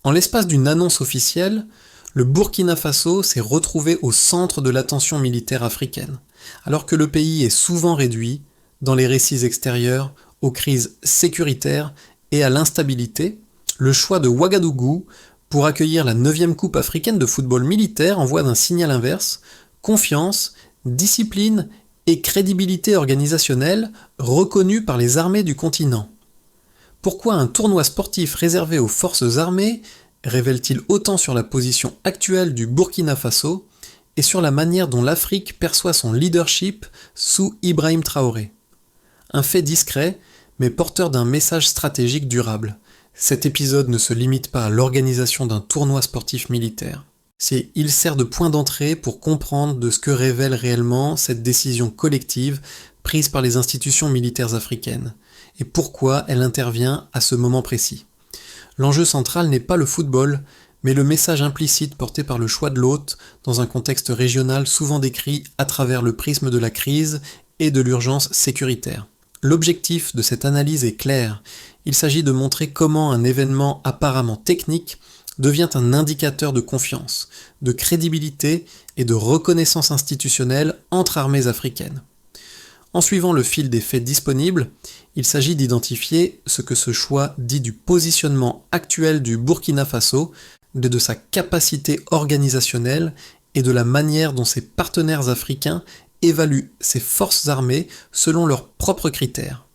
En l'espace d'une annonce officielle, le Burkina Faso s'est retrouvé au centre de l'attention militaire africaine, alors que le pays est souvent réduit, dans les récits extérieurs, aux crises sécuritaires et à l'instabilité. Le choix de Ouagadougou pour accueillir la 9e Coupe africaine de football militaire envoie d'un signal inverse: confiance, discipline et crédibilité organisationnelle reconnue par les armées du continent. Pourquoi un tournoi sportif réservé aux forces armées révèle-t-il autant sur la position actuelle du Burkina Faso et sur la manière dont l'Afrique perçoit son leadership sous Ibrahim Traoré? Un fait discret, mais porteur d'un message stratégique durable. Cet épisode ne se limite pas à l'organisation d'un tournoi sportif militaire. Il sert de point d'entrée pour comprendre de ce que révèle réellement cette décision collective prise par les institutions militaires africaines, et pourquoi elle intervient à ce moment précis. L'enjeu central n'est pas le football, mais le message implicite porté par le choix de l'hôte dans un contexte régional souvent décrit à travers le prisme de la crise et de l'urgence sécuritaire. L'objectif de cette analyse est clair. Il s'agit de montrer comment un événement apparemment technique devient un indicateur de confiance, de crédibilité et de reconnaissance institutionnelle entre armées africaines. En suivant le fil des faits disponibles, il s'agit d'identifier ce que ce choix dit du positionnement actuel du Burkina Faso, de sa capacité organisationnelle et de la manière dont ses partenaires africains évaluent ses forces armées selon leurs propres critères.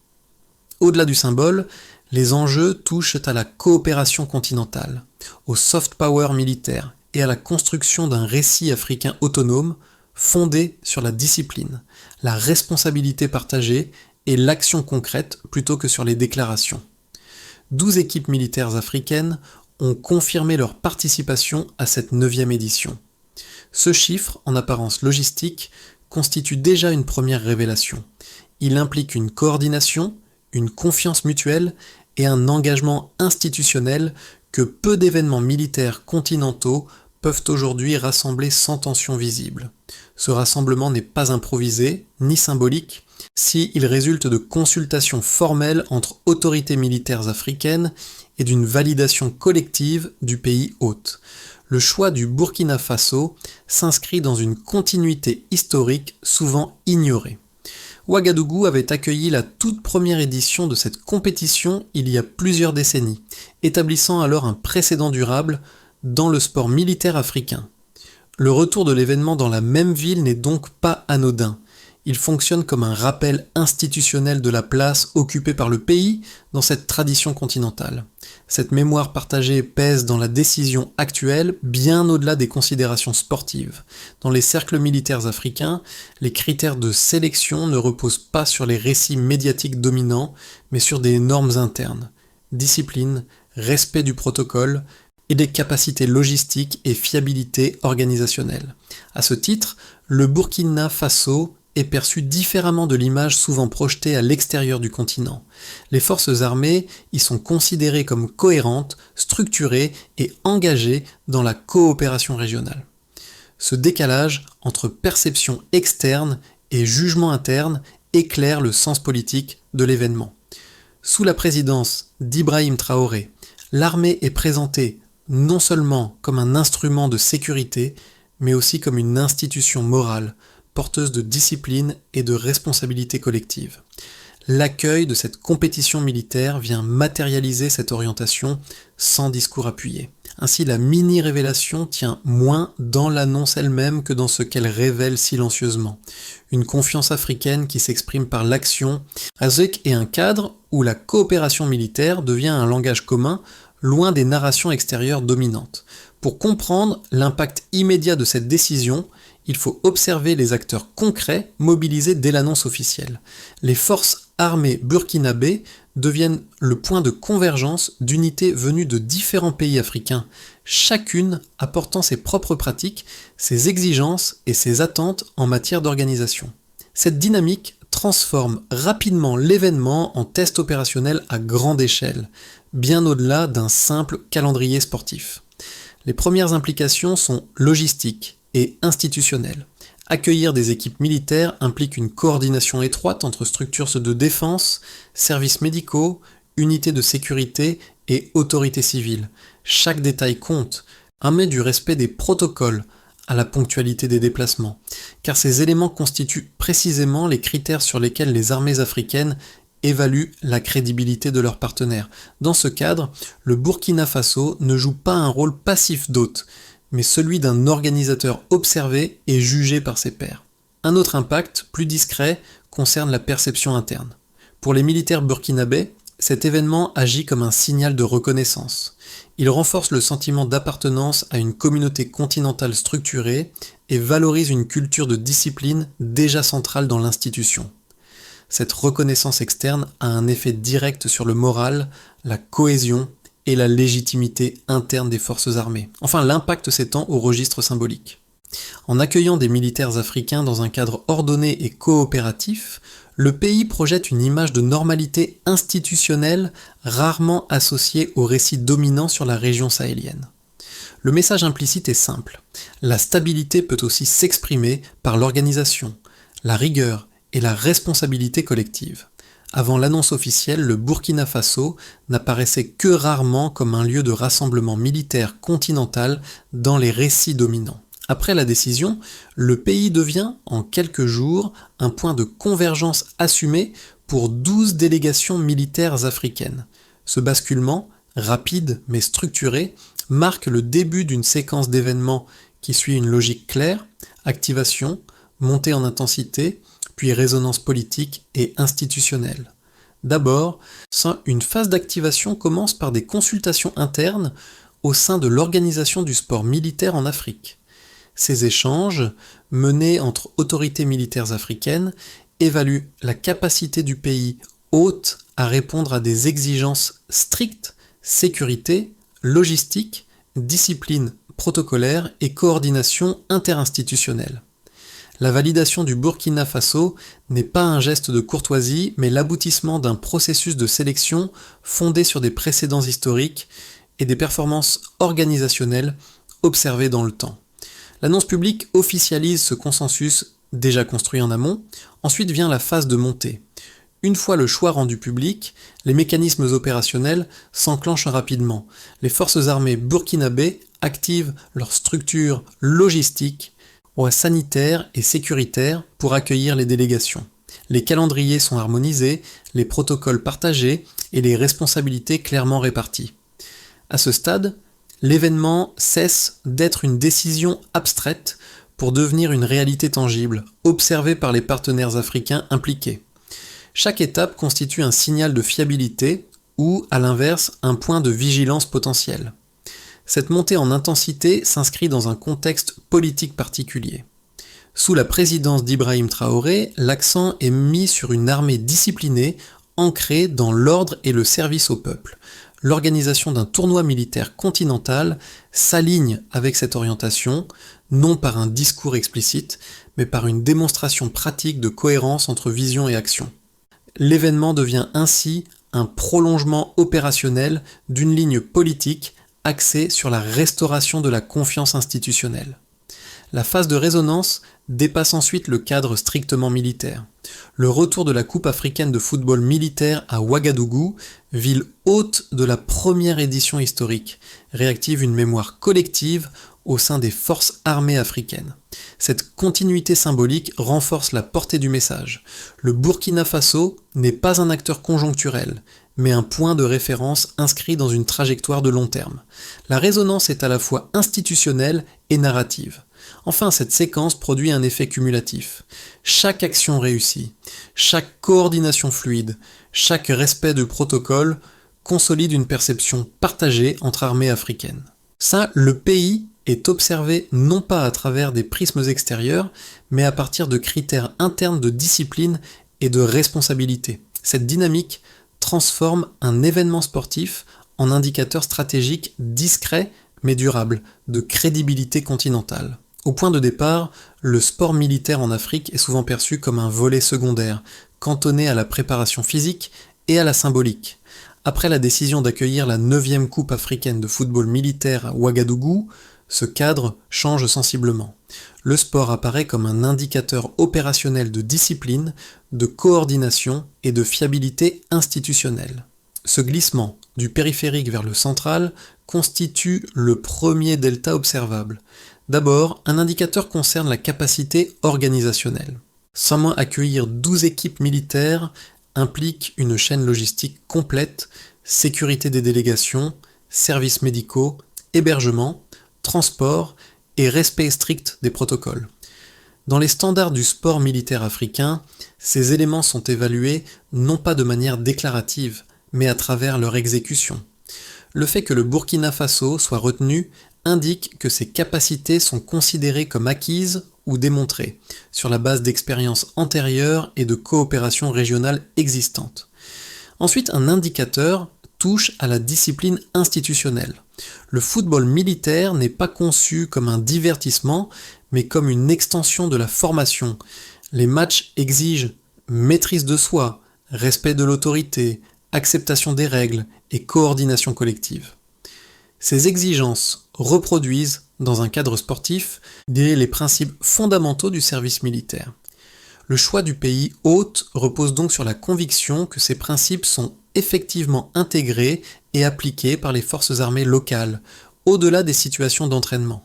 Au-delà du symbole, les enjeux touchent à la coopération continentale, au soft power militaire et à la construction d'un récit africain autonome fondé sur la discipline, la responsabilité partagée et l'action concrète plutôt que sur les déclarations. 12 équipes militaires africaines ont confirmé leur participation à cette 9e édition. Ce chiffre, en apparence logistique, constitue déjà une première révélation. Il implique une coordination, une confiance mutuelle et un engagement institutionnel que peu d'événements militaires continentaux peuvent aujourd'hui rassembler sans tension visible. Ce rassemblement n'est pas improvisé, ni symbolique, s'il résulte de consultations formelles entre autorités militaires africaines et d'une validation collective du pays hôte. Le choix du Burkina Faso s'inscrit dans une continuité historique souvent ignorée. Ouagadougou avait accueilli la toute première édition de cette compétition il y a plusieurs décennies, établissant alors un précédent durable dans le sport militaire africain. Le retour de l'événement dans la même ville n'est donc pas anodin. Il fonctionne comme un rappel institutionnel de la place occupée par le pays dans cette tradition continentale. Cette mémoire partagée pèse dans la décision actuelle bien au-delà des considérations sportives. Dans les cercles militaires africains, les critères de sélection ne reposent pas sur les récits médiatiques dominants, mais sur des normes internes. Discipline, respect du protocole et des capacités logistiques et fiabilité organisationnelle. À ce titre, le Burkina Faso est perçu différemment de l'image souvent projetée à l'extérieur du continent. Les forces armées y sont considérées comme cohérentes, structurées et engagées dans la coopération régionale. Ce décalage entre perception externe et jugement interne éclaire le sens politique de l'événement. Sous la présidence d'Ibrahim Traoré, l'armée est présentée non seulement comme un instrument de sécurité, mais aussi comme une institution morale, porteuse de discipline et de responsabilité collective. L'accueil de cette compétition militaire vient matérialiser cette orientation sans discours appuyé. Ainsi, la mini-révélation tient moins dans l'annonce elle-même que dans ce qu'elle révèle silencieusement. Une confiance africaine qui s'exprime par l'action, avec un cadre où la coopération militaire devient un langage commun, loin des narrations extérieures dominantes. Pour comprendre l'impact immédiat de cette décision, il faut observer les acteurs concrets mobilisés dès l'annonce officielle. Les forces armées burkinabées deviennent le point de convergence d'unités venues de différents pays africains, chacune apportant ses propres pratiques, ses exigences et ses attentes en matière d'organisation. Cette dynamique transforme rapidement l'événement en test opérationnel à grande échelle, bien au-delà d'un simple calendrier sportif. Les premières implications sont logistiques et institutionnelles. Accueillir des équipes militaires implique une coordination étroite entre structures de défense, services médicaux, unités de sécurité et autorités civiles. Chaque détail compte, mais du respect des protocoles à la ponctualité des déplacements, car ces éléments constituent précisément les critères sur lesquels les armées africaines évaluent la crédibilité de leurs partenaires. Dans ce cadre, le Burkina Faso ne joue pas un rôle passif d'hôte, mais celui d'un organisateur observé et jugé par ses pairs. Un autre impact, plus discret, concerne la perception interne. Pour les militaires burkinabés, cet événement agit comme un signal de reconnaissance. Il renforce le sentiment d'appartenance à une communauté continentale structurée et valorise une culture de discipline déjà centrale dans l'institution. Cette reconnaissance externe a un effet direct sur le moral, la cohésion et la légitimité interne des forces armées. Enfin, l'impact s'étend au registre symbolique. En accueillant des militaires africains dans un cadre ordonné et coopératif, le pays projette une image de normalité institutionnelle rarement associée au récit dominant sur la région sahélienne. Le message implicite est simple. La stabilité peut aussi s'exprimer par l'organisation, la rigueur et la responsabilité collective. Avant l'annonce officielle, le Burkina Faso n'apparaissait que rarement comme un lieu de rassemblement militaire continental dans les récits dominants. Après la décision, le pays devient, en quelques jours, un point de convergence assumé pour 12 délégations militaires africaines. Ce basculement, rapide mais structuré, marque le début d'une séquence d'événements qui suit une logique claire, activation, montée en intensité, puis résonance politique et institutionnelle. D'abord, une phase d'activation commence par des consultations internes au sein de l'Organisation du sport militaire en Afrique. Ces échanges, menés entre autorités militaires africaines, évaluent la capacité du pays hôte à répondre à des exigences strictes, sécurité, logistique, discipline protocolaire et coordination interinstitutionnelle. La validation du Burkina Faso n'est pas un geste de courtoisie, mais l'aboutissement d'un processus de sélection fondé sur des précédents historiques et des performances organisationnelles observées dans le temps. L'annonce publique officialise ce consensus déjà construit en amont. Ensuite vient la phase de montée. Une fois le choix rendu public, les mécanismes opérationnels s'enclenchent rapidement. Les forces armées burkinabées activent leurs structures logistiques, sanitaires et sécuritaires pour accueillir les délégations. Les calendriers sont harmonisés, les protocoles partagés et les responsabilités clairement réparties. À ce stade, l'événement cesse d'être une décision abstraite pour devenir une réalité tangible, observée par les partenaires africains impliqués. Chaque étape constitue un signal de fiabilité ou, à l'inverse, un point de vigilance potentiel. Cette montée en intensité s'inscrit dans un contexte politique particulier. Sous la présidence d'Ibrahim Traoré, l'accent est mis sur une armée disciplinée, ancrée dans l'ordre et le service au peuple. L'organisation d'un tournoi militaire continental s'aligne avec cette orientation, non par un discours explicite, mais par une démonstration pratique de cohérence entre vision et action. L'événement devient ainsi un prolongement opérationnel d'une ligne politique axée sur la restauration de la confiance institutionnelle. La phase de résonance dépasse ensuite le cadre strictement militaire. Le retour de la Coupe africaine de football militaire à Ouagadougou, ville hôte de la première édition historique, réactive une mémoire collective au sein des forces armées africaines. Cette continuité symbolique renforce la portée du message. Le Burkina Faso n'est pas un acteur conjoncturel, mais un point de référence inscrit dans une trajectoire de long terme. La résonance est à la fois institutionnelle et narrative. Enfin, cette séquence produit un effet cumulatif. Chaque action réussie, chaque coordination fluide, chaque respect du protocole consolide une perception partagée entre armées africaines. Ça, le pays est observé non pas à travers des prismes extérieurs, mais à partir de critères internes de discipline et de responsabilité. Cette dynamique transforme un événement sportif en indicateur stratégique discret mais durable de crédibilité continentale. Au point de départ, le sport militaire en Afrique est souvent perçu comme un volet secondaire, cantonné à la préparation physique et à la symbolique. Après la décision d'accueillir la 9e Coupe africaine de football militaire à Ouagadougou, ce cadre change sensiblement. Le sport apparaît comme un indicateur opérationnel de discipline, de coordination et de fiabilité institutionnelle. Ce glissement du périphérique vers le central, constitue le premier delta observable. D'abord, un indicateur concerne la capacité organisationnelle. Seulement accueillir 12 équipes militaires implique une chaîne logistique complète, sécurité des délégations, services médicaux, hébergement, transport et respect strict des protocoles. Dans les standards du sport militaire africain, ces éléments sont évalués non pas de manière déclarative, mais à travers leur exécution. Le fait que le Burkina Faso soit retenu indique que ses capacités sont considérées comme acquises ou démontrées, sur la base d'expériences antérieures et de coopérations régionales existantes. Ensuite, un indicateur touche à la discipline institutionnelle. Le football militaire n'est pas conçu comme un divertissement, mais comme une extension de la formation. Les matchs exigent maîtrise de soi, respect de l'autorité, acceptation des règles et coordination collective. Ces exigences reproduisent, dans un cadre sportif, les principes fondamentaux du service militaire. Le choix du pays hôte repose donc sur la conviction que ces principes sont effectivement intégrés et appliqués par les forces armées locales, au-delà des situations d'entraînement.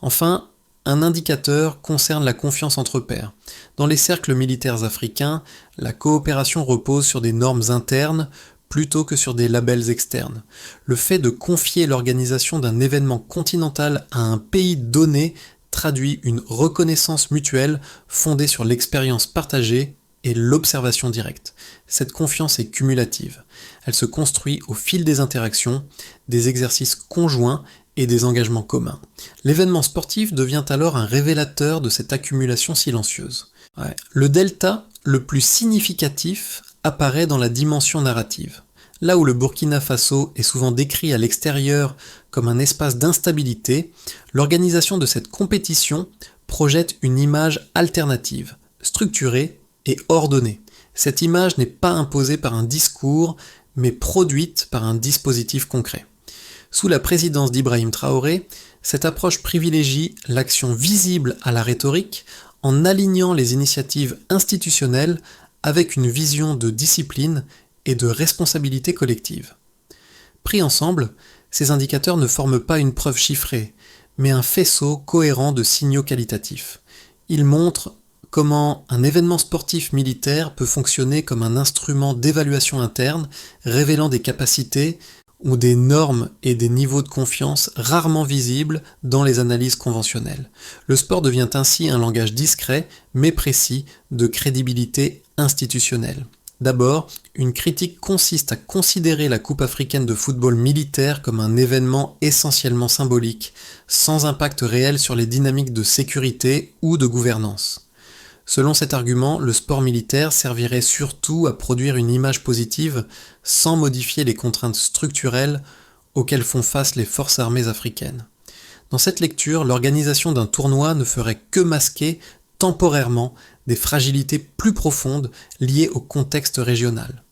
Enfin, un indicateur concerne la confiance entre pairs. Dans les cercles militaires africains, la coopération repose sur des normes internes plutôt que sur des labels externes. Le fait de confier l'organisation d'un événement continental à un pays donné traduit une reconnaissance mutuelle fondée sur l'expérience partagée et l'observation directe. Cette confiance est cumulative. Elle se construit au fil des interactions, des exercices conjoints et des engagements communs. L'événement sportif devient alors un révélateur de cette accumulation silencieuse. Le delta le plus significatif apparaît dans la dimension narrative. Là où le Burkina Faso est souvent décrit à l'extérieur comme un espace d'instabilité, l'organisation de cette compétition projette une image alternative, structurée et ordonnée. Cette image n'est pas imposée par un discours, mais produite par un dispositif concret. Sous la présidence d'Ibrahim Traoré, cette approche privilégie l'action visible à la rhétorique en alignant les initiatives institutionnelles avec une vision de discipline et de responsabilité collective. Pris ensemble, ces indicateurs ne forment pas une preuve chiffrée, mais un faisceau cohérent de signaux qualitatifs. Ils montrent comment un événement sportif militaire peut fonctionner comme un instrument d'évaluation interne, révélant des capacités ou des normes et des niveaux de confiance rarement visibles dans les analyses conventionnelles. Le sport devient ainsi un langage discret, mais précis, de crédibilité institutionnelle. D'abord, une critique consiste à considérer la Coupe africaine de football militaire comme un événement essentiellement symbolique, sans impact réel sur les dynamiques de sécurité ou de gouvernance. Selon cet argument, le sport militaire servirait surtout à produire une image positive sans modifier les contraintes structurelles auxquelles font face les forces armées africaines. Dans cette lecture, l'organisation d'un tournoi ne ferait que masquer temporairement des fragilités plus profondes liées au contexte régional.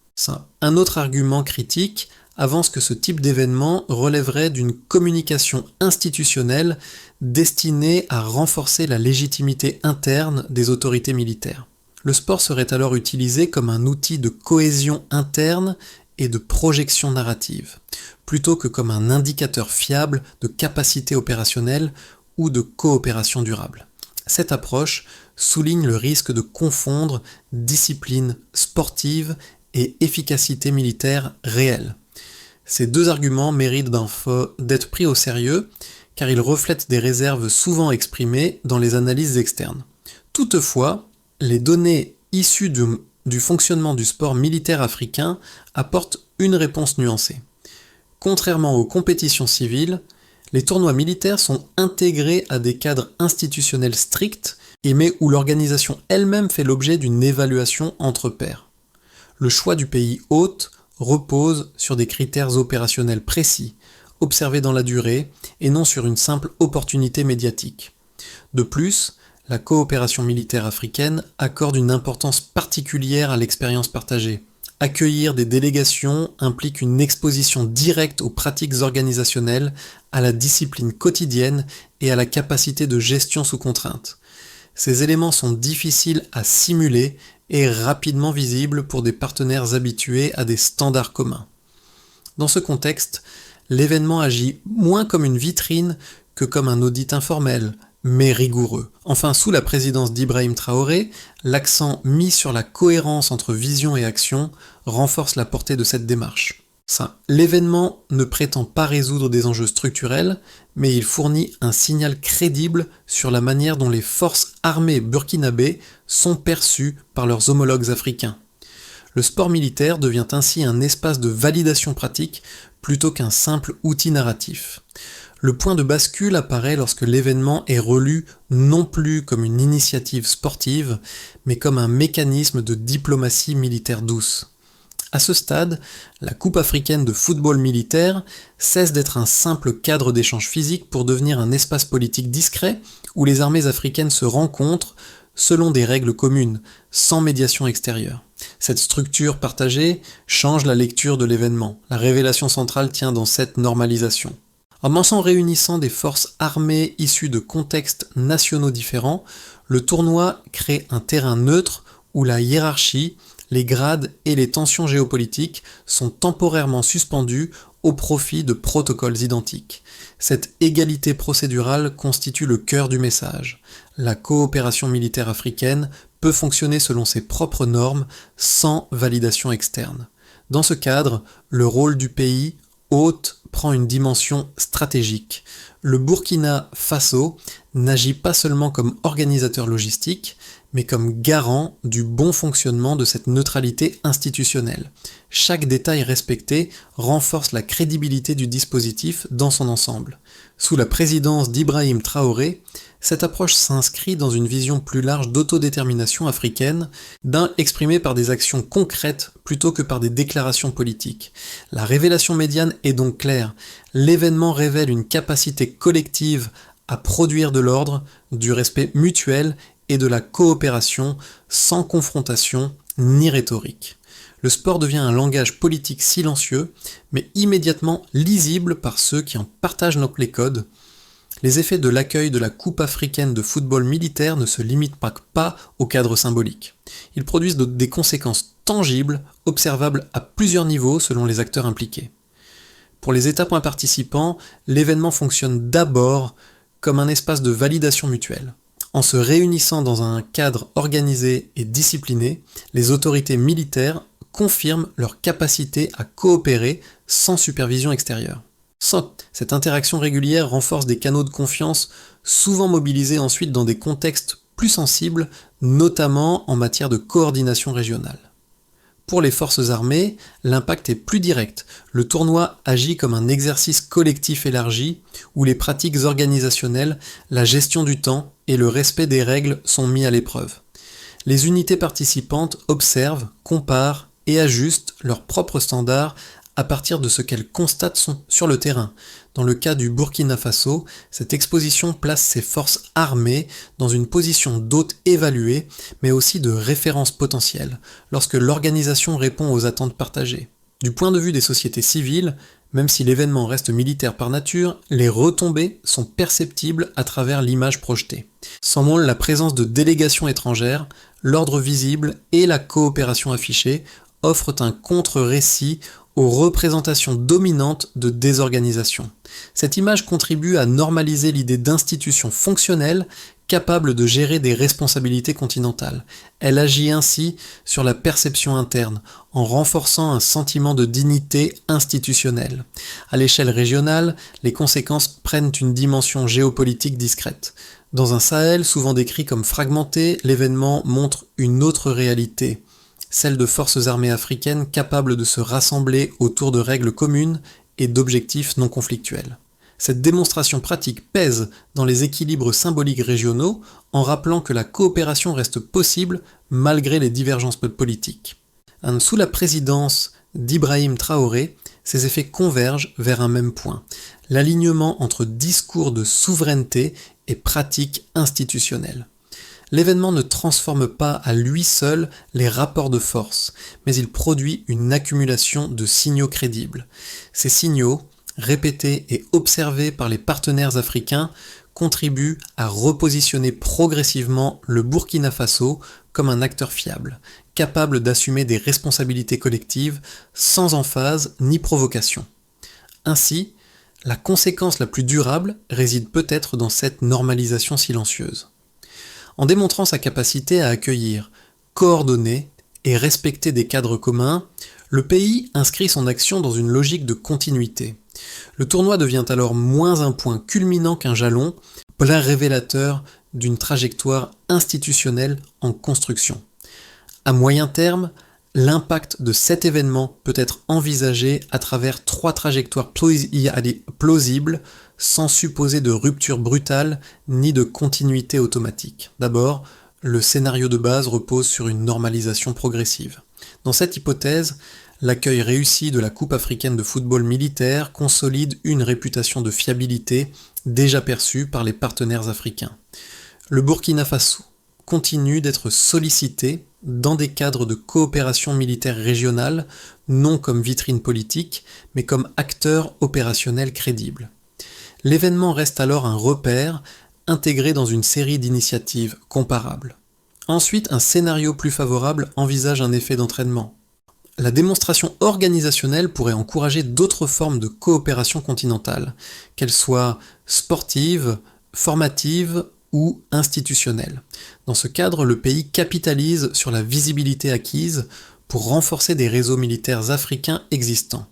Un autre argument critique avance que ce type d'événement relèverait d'une communication institutionnelle destinée à renforcer la légitimité interne des autorités militaires. Le sport serait alors utilisé comme un outil de cohésion interne et de projection narrative, plutôt que comme un indicateur fiable de capacité opérationnelle ou de coopération durable. Cette approche souligne le risque de confondre discipline sportive et efficacité militaire réelle. Ces deux arguments méritent d'être pris au sérieux car ils reflètent des réserves souvent exprimées dans les analyses externes. Toutefois, les données issues du fonctionnement du sport militaire africain apportent une réponse nuancée. Contrairement aux compétitions civiles, les tournois militaires sont intégrés à des cadres institutionnels stricts mais où l'organisation elle-même fait l'objet d'une évaluation entre pairs. Le choix du pays hôte repose sur des critères opérationnels précis, observés dans la durée, et non sur une simple opportunité médiatique. De plus, la coopération militaire africaine accorde une importance particulière à l'expérience partagée. Accueillir des délégations implique une exposition directe aux pratiques organisationnelles, à la discipline quotidienne et à la capacité de gestion sous contrainte. Ces éléments sont difficiles à simuler et rapidement visibles pour des partenaires habitués à des standards communs. Dans ce contexte, l'événement agit moins comme une vitrine que comme un audit informel, mais rigoureux. Enfin, sous la présidence d'Ibrahim Traoré, l'accent mis sur la cohérence entre vision et action renforce la portée de cette démarche. L'événement ne prétend pas résoudre des enjeux structurels, mais il fournit un signal crédible sur la manière dont les forces armées burkinabées sont perçues par leurs homologues africains. Le sport militaire devient ainsi un espace de validation pratique plutôt qu'un simple outil narratif. Le point de bascule apparaît lorsque l'événement est relu non plus comme une initiative sportive, mais comme un mécanisme de diplomatie militaire douce. À ce stade, la Coupe africaine de football militaire cesse d'être un simple cadre d'échange physique pour devenir un espace politique discret où les armées africaines se rencontrent selon des règles communes, sans médiation extérieure. Cette structure partagée change la lecture de l'événement. La révélation centrale tient dans cette normalisation. En réunissant des forces armées issues de contextes nationaux différents, le tournoi crée un terrain neutre où la hiérarchie, les grades et les tensions géopolitiques sont temporairement suspendus au profit de protocoles identiques. Cette égalité procédurale constitue le cœur du message. La coopération militaire africaine peut fonctionner selon ses propres normes sans validation externe. Dans ce cadre, le rôle du pays hôte prend une dimension stratégique. Le Burkina Faso n'agit pas seulement comme organisateur logistique, mais comme garant du bon fonctionnement de cette neutralité institutionnelle. Chaque détail respecté renforce la crédibilité du dispositif dans son ensemble. Sous la présidence d'Ibrahim Traoré, cette approche s'inscrit dans une vision plus large d'autodétermination africaine, exprimée par des actions concrètes plutôt que par des déclarations politiques. La révélation médiane est donc claire. L'événement révèle une capacité collective à produire de l'ordre, du respect mutuel et de la coopération sans confrontation ni rhétorique. Le sport devient un langage politique silencieux, mais immédiatement lisible par ceux qui en partagent les codes. Les effets de l'accueil de la Coupe africaine de football militaire ne se limitent pas au cadre symbolique. Ils produisent des conséquences tangibles, observables à plusieurs niveaux selon les acteurs impliqués. Pour les États participants, l'événement fonctionne d'abord comme un espace de validation mutuelle. En se réunissant dans un cadre organisé et discipliné, les autorités militaires confirment leur capacité à coopérer sans supervision extérieure. Cette interaction régulière renforce des canaux de confiance souvent mobilisés ensuite dans des contextes plus sensibles, notamment en matière de coordination régionale. Pour les forces armées, l'impact est plus direct. Le tournoi agit comme un exercice collectif élargi où les pratiques organisationnelles, la gestion du temps et le respect des règles sont mis à l'épreuve. Les unités participantes observent, comparent et ajustent leurs propres standards à partir de ce qu'elles constatent sur le terrain. Dans le cas du Burkina Faso, cette exposition place ses forces armées dans une position d'hôte évaluée, mais aussi de référence potentielle, lorsque l'organisation répond aux attentes partagées. Du point de vue des sociétés civiles, même si l'événement reste militaire par nature, les retombées sont perceptibles à travers l'image projetée. Sans la présence de délégations étrangères, l'ordre visible et la coopération affichée offrent un contre-récit aux représentations dominantes de désorganisation. Cette image contribue à normaliser l'idée d'institutions fonctionnelles capables de gérer des responsabilités continentales. Elle agit ainsi sur la perception interne, en renforçant un sentiment de dignité institutionnelle. À l'échelle régionale, les conséquences prennent une dimension géopolitique discrète. Dans un Sahel souvent décrit comme fragmenté, l'événement montre une autre réalité, celle de forces armées africaines capables de se rassembler autour de règles communes et d'objectifs non conflictuels. Cette démonstration pratique pèse dans les équilibres symboliques régionaux en rappelant que la coopération reste possible malgré les divergences politiques. Sous la présidence d'Ibrahim Traoré, ces effets convergent vers un même point, l'alignement entre discours de souveraineté et pratiques institutionnelles. L'événement ne transforme pas à lui seul les rapports de force, mais il produit une accumulation de signaux crédibles. Ces signaux, répétée et observée par les partenaires africains, contribue à repositionner progressivement le Burkina Faso comme un acteur fiable, capable d'assumer des responsabilités collectives sans emphase ni provocation. Ainsi, la conséquence la plus durable réside peut-être dans cette normalisation silencieuse. En démontrant sa capacité à accueillir, coordonner et respecter des cadres communs, le pays inscrit son action dans une logique de continuité. Le tournoi devient alors moins un point culminant qu'un jalon, plein révélateur d'une trajectoire institutionnelle en construction. À moyen terme, l'impact de cet événement peut être envisagé à travers 3 trajectoires plausibles sans supposer de rupture brutale ni de continuité automatique. D'abord, le scénario de base repose sur une normalisation progressive. Dans cette hypothèse, l'accueil réussi de la Coupe africaine de football militaire consolide une réputation de fiabilité déjà perçue par les partenaires africains. Le Burkina Faso continue d'être sollicité dans des cadres de coopération militaire régionale, non comme vitrine politique, mais comme acteur opérationnel crédible. L'événement reste alors un repère intégré dans une série d'initiatives comparables. Ensuite, un scénario plus favorable envisage un effet d'entraînement. La démonstration organisationnelle pourrait encourager d'autres formes de coopération continentale, qu'elles soient sportives, formatives ou institutionnelles. Dans ce cadre, le pays capitalise sur la visibilité acquise pour renforcer des réseaux militaires africains existants.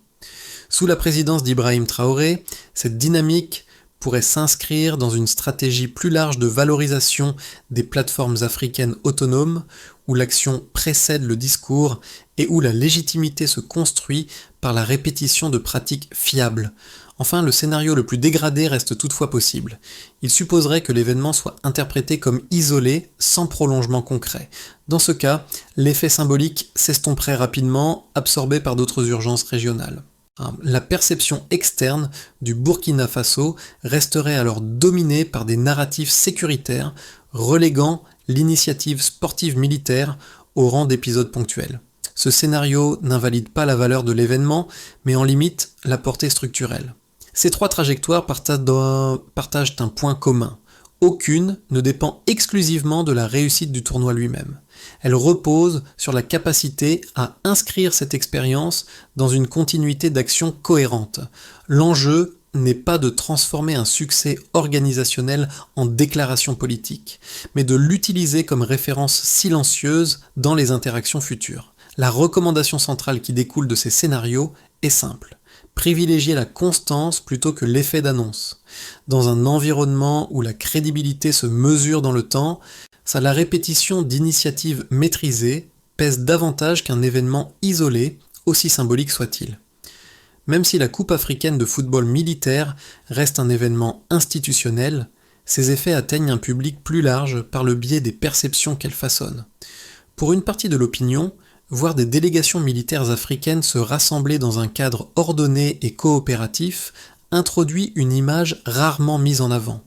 Sous la présidence d'Ibrahim Traoré, cette dynamique pourrait s'inscrire dans une stratégie plus large de valorisation des plateformes africaines autonomes, où l'action précède le discours et où la légitimité se construit par la répétition de pratiques fiables. Enfin, le scénario le plus dégradé reste toutefois possible. Il supposerait que l'événement soit interprété comme isolé, sans prolongement concret. Dans ce cas, l'effet symbolique s'estomperait rapidement, absorbé par d'autres urgences régionales. La perception externe du Burkina Faso resterait alors dominée par des narratifs sécuritaires, reléguant l'initiative sportive militaire au rang d'épisode ponctuel. Ce scénario n'invalide pas la valeur de l'événement, mais en limite la portée structurelle. Ces 3 trajectoires partagent un point commun. Aucune ne dépend exclusivement de la réussite du tournoi lui-même. Elle repose sur la capacité à inscrire cette expérience dans une continuité d'action cohérente. L'enjeu n'est pas de transformer un succès organisationnel en déclaration politique, mais de l'utiliser comme référence silencieuse dans les interactions futures. La recommandation centrale qui découle de ces scénarios est simple. Privilégier la constance plutôt que l'effet d'annonce. Dans un environnement où la crédibilité se mesure dans le temps, la répétition d'initiatives maîtrisées pèse davantage qu'un événement isolé, aussi symbolique soit-il. Même si la Coupe africaine de football militaire reste un événement institutionnel, ses effets atteignent un public plus large par le biais des perceptions qu'elle façonne. Pour une partie de l'opinion, voir des délégations militaires africaines se rassembler dans un cadre ordonné et coopératif introduit une image rarement mise en avant,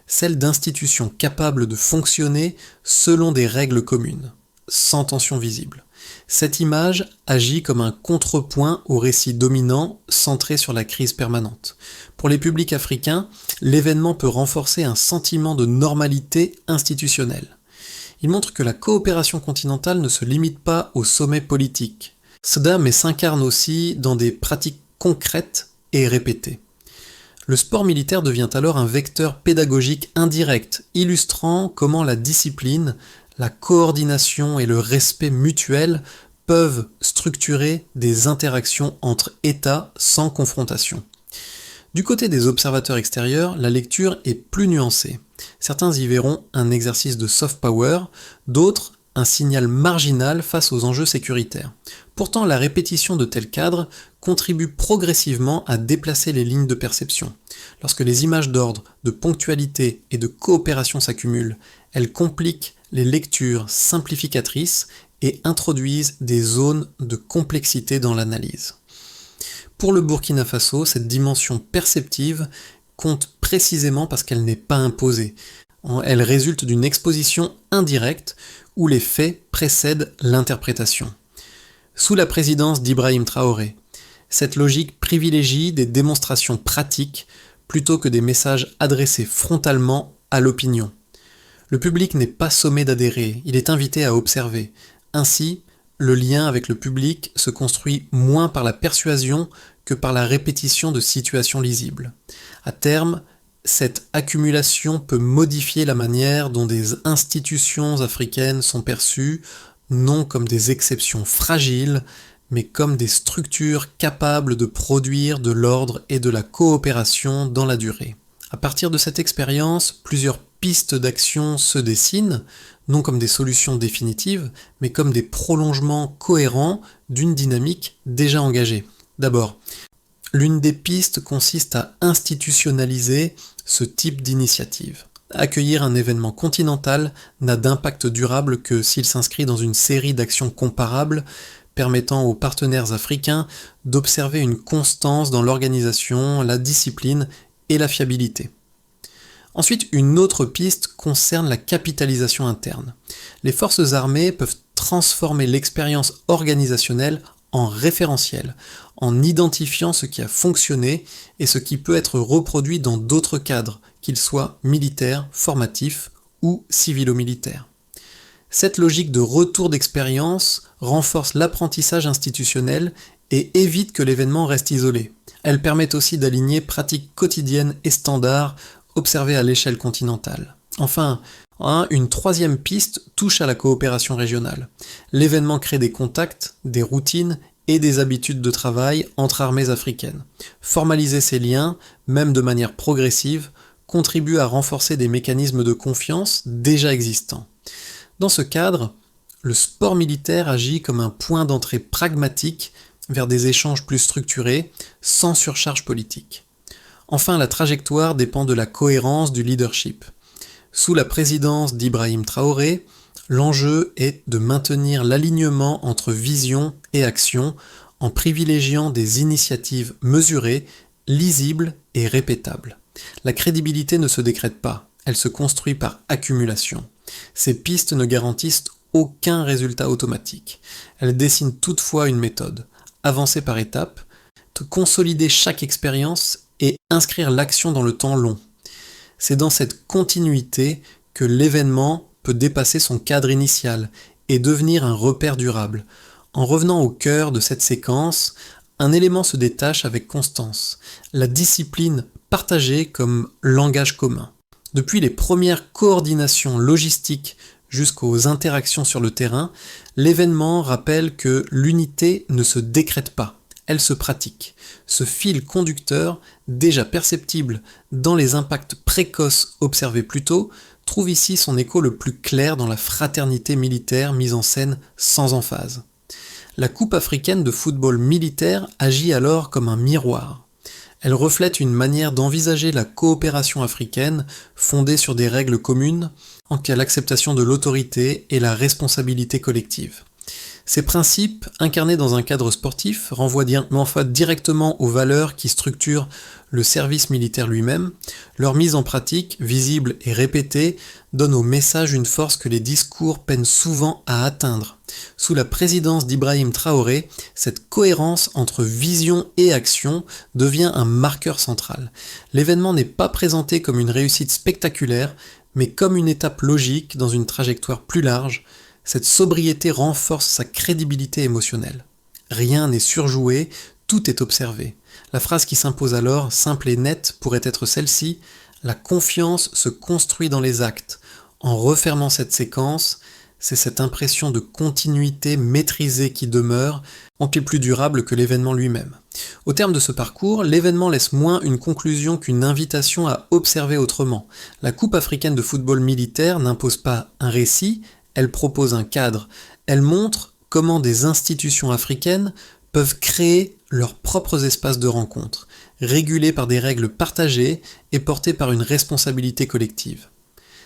celle d'institutions capables de fonctionner selon des règles communes, sans tension visible. Cette image agit comme un contrepoint au récit dominant centré sur la crise permanente. Pour les publics africains, l'événement peut renforcer un sentiment de normalité institutionnelle. Il montre que la coopération continentale ne se limite pas au sommet politique. Cela s'incarne aussi dans des pratiques concrètes et répétées. Le sport militaire devient alors un vecteur pédagogique indirect, illustrant comment la discipline, la coordination et le respect mutuel peuvent structurer des interactions entre États sans confrontation. Du côté des observateurs extérieurs, la lecture est plus nuancée. Certains y verront un exercice de soft power, d'autres un signal marginal face aux enjeux sécuritaires. Pourtant, la répétition de tels cadres contribue progressivement à déplacer les lignes de perception. Lorsque les images d'ordre, de ponctualité et de coopération s'accumulent, elles compliquent les lectures simplificatrices et introduisent des zones de complexité dans l'analyse. Pour le Burkina Faso, cette dimension perceptive compte précisément parce qu'elle n'est pas imposée. Elle résulte d'une exposition indirecte où les faits précèdent l'interprétation. Sous la présidence d'Ibrahim Traoré, Cette logique privilégie des démonstrations pratiques plutôt que des messages adressés frontalement à l'opinion. Le public n'est pas sommé d'adhérer, il est invité à observer. Ainsi, le lien avec le public se construit moins par la persuasion que par la répétition de situations lisibles. À terme, cette accumulation peut modifier la manière dont des institutions africaines sont perçues, non comme des exceptions fragiles, mais comme des structures capables de produire de l'ordre et de la coopération dans la durée. À partir de cette expérience, plusieurs pistes d'action se dessinent, non comme des solutions définitives, mais comme des prolongements cohérents d'une dynamique déjà engagée. D'abord, l'une des pistes consiste à institutionnaliser ce type d'initiative. Accueillir un événement continental n'a d'impact durable que s'il s'inscrit dans une série d'actions comparables, permettant aux partenaires africains d'observer une constance dans l'organisation, la discipline et la fiabilité. Ensuite, une autre piste concerne la capitalisation interne. Les forces armées peuvent transformer l'expérience organisationnelle en référentiel, en identifiant ce qui a fonctionné et ce qui peut être reproduit dans d'autres cadres, qu'ils soient militaires, formatifs ou civilo-militaires. Cette logique de retour d'expérience renforce l'apprentissage institutionnel et évite que l'événement reste isolé. Elle permet aussi d'aligner pratiques quotidiennes et standards observées à l'échelle continentale. Enfin, une troisième piste touche à la coopération régionale. L'événement crée des contacts, des routines et des habitudes de travail entre armées africaines. Formaliser ces liens, même de manière progressive, contribue à renforcer des mécanismes de confiance déjà existants. Dans ce cadre, le sport militaire agit comme un point d'entrée pragmatique vers des échanges plus structurés, sans surcharge politique. Enfin, la trajectoire dépend de la cohérence du leadership. Sous la présidence d'Ibrahim Traoré, l'enjeu est de maintenir l'alignement entre vision et action en privilégiant des initiatives mesurées, lisibles et répétables. La crédibilité ne se décrète pas, elle se construit par accumulation. Ces pistes ne garantissent aucun résultat automatique. Elles dessinent toutefois une méthode. Avancer par étapes, consolider chaque expérience et inscrire l'action dans le temps long. C'est dans cette continuité que l'événement peut dépasser son cadre initial et devenir un repère durable. En revenant au cœur de cette séquence, un élément se détache avec constance, la discipline partagée comme langage commun. Depuis les premières coordinations logistiques jusqu'aux interactions sur le terrain, l'événement rappelle que l'unité ne se décrète pas, elle se pratique. Ce fil conducteur, déjà perceptible dans les impacts précoces observés plus tôt, trouve ici son écho le plus clair dans la fraternité militaire mise en scène sans emphase. La Coupe africaine de football militaire agit alors comme un miroir. Elle reflète une manière d'envisager la coopération africaine fondée sur des règles communes, en cas l'acceptation de l'autorité et la responsabilité collective. Ces principes, incarnés dans un cadre sportif, renvoient directement aux valeurs qui structurent le service militaire lui-même. Leur mise en pratique, visible et répétée, donne au message une force que les discours peinent souvent à atteindre. Sous la présidence d'Ibrahim Traoré, cette cohérence entre vision et action devient un marqueur central. L'événement n'est pas présenté comme une réussite spectaculaire, mais comme une étape logique dans une trajectoire plus large. Cette sobriété renforce sa crédibilité émotionnelle. Rien n'est surjoué, tout est observé. La phrase qui s'impose alors, simple et nette, pourrait être celle-ci: la confiance se construit dans les actes. En refermant cette séquence, c'est cette impression de continuité maîtrisée qui demeure, en plus durable que l'événement lui-même. Au terme de ce parcours, l'événement laisse moins une conclusion qu'une invitation à observer autrement. La Coupe africaine de football militaire n'impose pas un récit, elle propose un cadre. Elle montre comment des institutions africaines peuvent créer leurs propres espaces de rencontre, régulés par des règles partagées et portés par une responsabilité collective.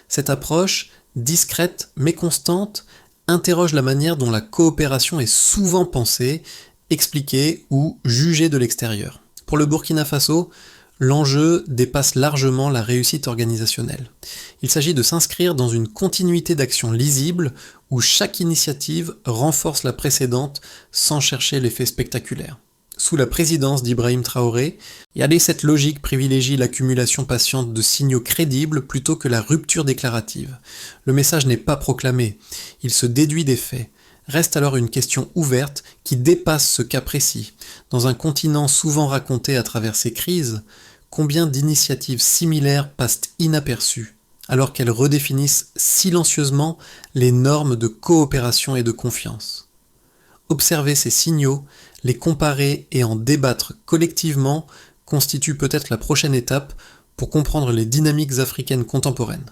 Cette approche, discrète mais constante, interroge la manière dont la coopération est souvent pensée, expliquée ou jugée de l'extérieur. Pour le Burkina Faso, l'enjeu dépasse largement la réussite organisationnelle. Il s'agit de s'inscrire dans une continuité d'actions lisibles où chaque initiative renforce la précédente sans chercher l'effet spectaculaire. Sous la présidence d'Ibrahim Traoré, cette logique privilégie l'accumulation patiente de signaux crédibles plutôt que la rupture déclarative. Le message n'est pas proclamé, il se déduit des faits. Reste alors une question ouverte qui dépasse ce cas précis. Dans un continent souvent raconté à travers ses crises, combien d'initiatives similaires passent inaperçues, alors qu'elles redéfinissent silencieusement les normes de coopération et de confiance. Observer ces signaux, les comparer et en débattre collectivement constitue peut-être la prochaine étape pour comprendre les dynamiques africaines contemporaines.